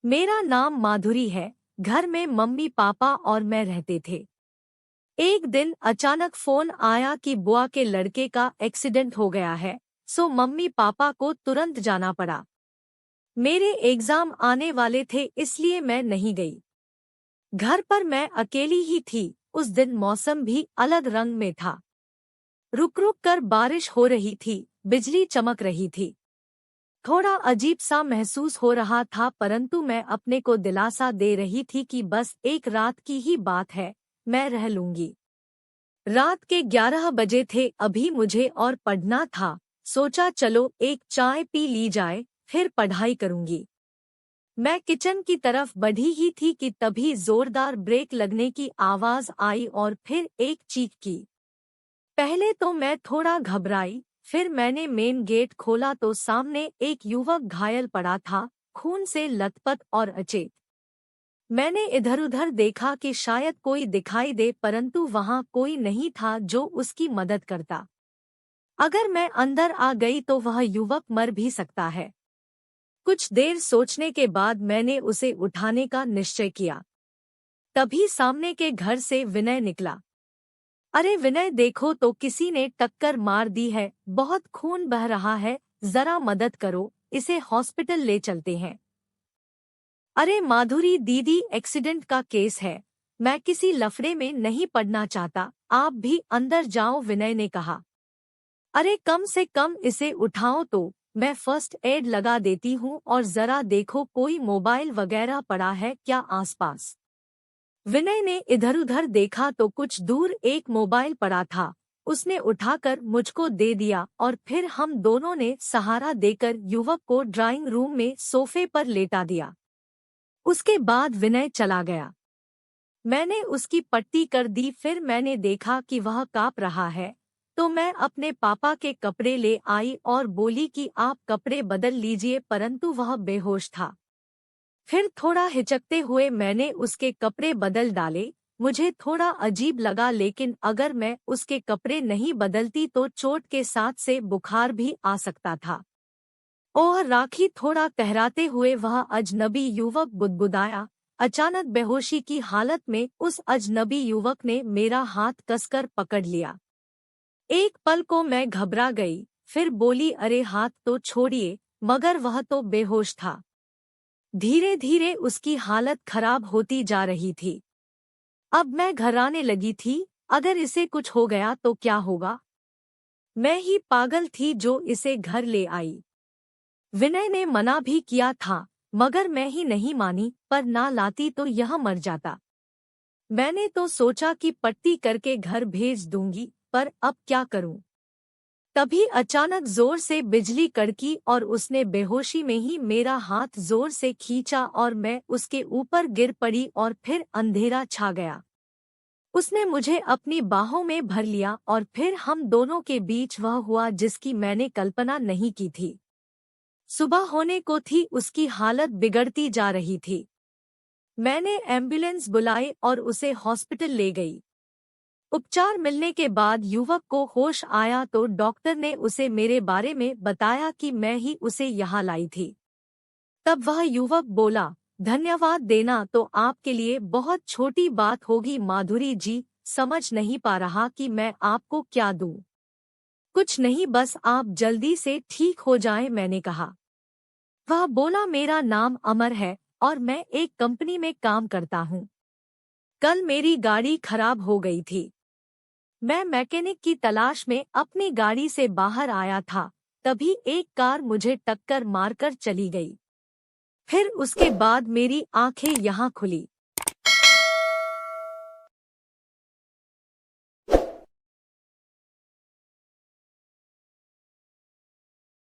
मेरा नाम माधुरी है। घर में मम्मी पापा और मैं रहते थे। एक दिन अचानक फोन आया कि बुआ के लड़के का एक्सीडेंट हो गया है, सो मम्मी पापा को तुरंत जाना पड़ा। मेरे एग्जाम आने वाले थे इसलिए मैं नहीं गई। घर पर मैं अकेली ही थी। उस दिन मौसम भी अलग रंग में था। रुक रुक कर बारिश हो रही थी, बिजली चमक रही थी। थोड़ा अजीब सा महसूस हो रहा था, परंतु मैं अपने को दिलासा दे रही थी कि बस एक रात की ही बात है, मैं रह लूंगी। रात के 11 बजे थे, अभी मुझे और पढ़ना था। सोचा चलो एक चाय पी ली जाए, फिर पढ़ाई करूंगी। मैं किचन की तरफ बढ़ी ही थी कि तभी जोरदार ब्रेक लगने की आवाज आई और फिर एक चीख की। पहले तो मैं थोड़ा घबराई, फिर मैंने मेन गेट खोला तो सामने एक युवक घायल पड़ा था, खून से लथपथ और अचेत। मैंने इधर-उधर देखा कि शायद कोई दिखाई दे, परंतु वहां कोई नहीं था जो उसकी मदद करता। अगर मैं अंदर आ गई तो वह युवक मर भी सकता है। कुछ देर सोचने के बाद मैंने उसे उठाने का निश्चय किया। तभी सामने के घर से विनय निकला। अरे विनय, देखो तो किसी ने टक्कर मार दी है, बहुत खून बह रहा है, जरा मदद करो, इसे हॉस्पिटल ले चलते हैं। अरे माधुरी दीदी, एक्सीडेंट का केस है, मैं किसी लफड़े में नहीं पड़ना चाहता, आप भी अंदर जाओ, विनय ने कहा। अरे कम से कम इसे उठाओ तो, मैं फर्स्ट एड लगा देती हूँ, और जरा देखो कोई मोबाइल वगैरह पड़ा है क्या आसपास। विनय ने इधर-उधर देखा तो कुछ दूर एक मोबाइल पड़ा था। उसने उठाकर मुझको दे दिया और फिर हम दोनों ने सहारा देकर युवक को ड्राइंग रूम में सोफे पर लेटा दिया। उसके बाद विनय चला गया। मैंने उसकी पट्टी कर दी, फिर मैंने देखा कि वह काँप रहा है, तो मैं अपने पापा के कपड़े ले आई और बोली कि आप कपड़े बदल लीजिए, परंतु वह बेहोश था। फिर थोड़ा हिचकते हुए मैंने उसके कपड़े बदल डाले। मुझे थोड़ा अजीब लगा, लेकिन अगर मैं उसके कपड़े नहीं बदलती तो चोट के साथ से बुखार भी आ सकता था। ओह राखी, थोड़ा कहराते हुए वह अजनबी युवक बुदबुदाया। अचानक बेहोशी की हालत में उस अजनबी युवक ने मेरा हाथ कसकर पकड़ लिया। एक पल को मैं घबरा गई, फिर बोली अरे हाथ तो छोड़िए, मगर वह तो बेहोश था। धीरे धीरे उसकी हालत खराब होती जा रही थी। अब मैं घबराने लगी थी, अगर इसे कुछ हो गया तो क्या होगा। मैं ही पागल थी जो इसे घर ले आई। विनय ने मना भी किया था, मगर मैं ही नहीं मानी, पर ना लाती तो यह मर जाता। मैंने तो सोचा कि पट्टी करके घर भेज दूंगी, पर अब क्या करूं। तभी अचानक जोर से बिजली कड़की और उसने बेहोशी में ही मेरा हाथ जोर से खींचा और मैं उसके ऊपर गिर पड़ी और फिर अंधेरा छा गया। उसने मुझे अपनी बाहों में भर लिया और फिर हम दोनों के बीच वह हुआ जिसकी मैंने कल्पना नहीं की थी। सुबह होने को थी, उसकी हालत बिगड़ती जा रही थी। मैंने एम्बुलेंस बुलाई और उसे हॉस्पिटल ले गई। उपचार मिलने के बाद युवक को होश आया तो डॉक्टर ने उसे मेरे बारे में बताया कि मैं ही उसे यहाँ लाई थी। तब वह युवक बोला, धन्यवाद देना तो आपके लिए बहुत छोटी बात होगी माधुरी जी, समझ नहीं पा रहा कि मैं आपको क्या दूं। कुछ नहीं, बस आप जल्दी से ठीक हो जाएं, मैंने कहा। वह बोला मेरा नाम अमर है और मैं एक कंपनी में काम करता हूँ। कल मेरी गाड़ी खराब हो गई थी। मैं मैकेनिक की तलाश में अपनी गाड़ी से बाहर आया था, तभी एक कार मुझे टक्कर मारकर चली गई। फिर उसके बाद मेरी आंखें यहाँ खुली।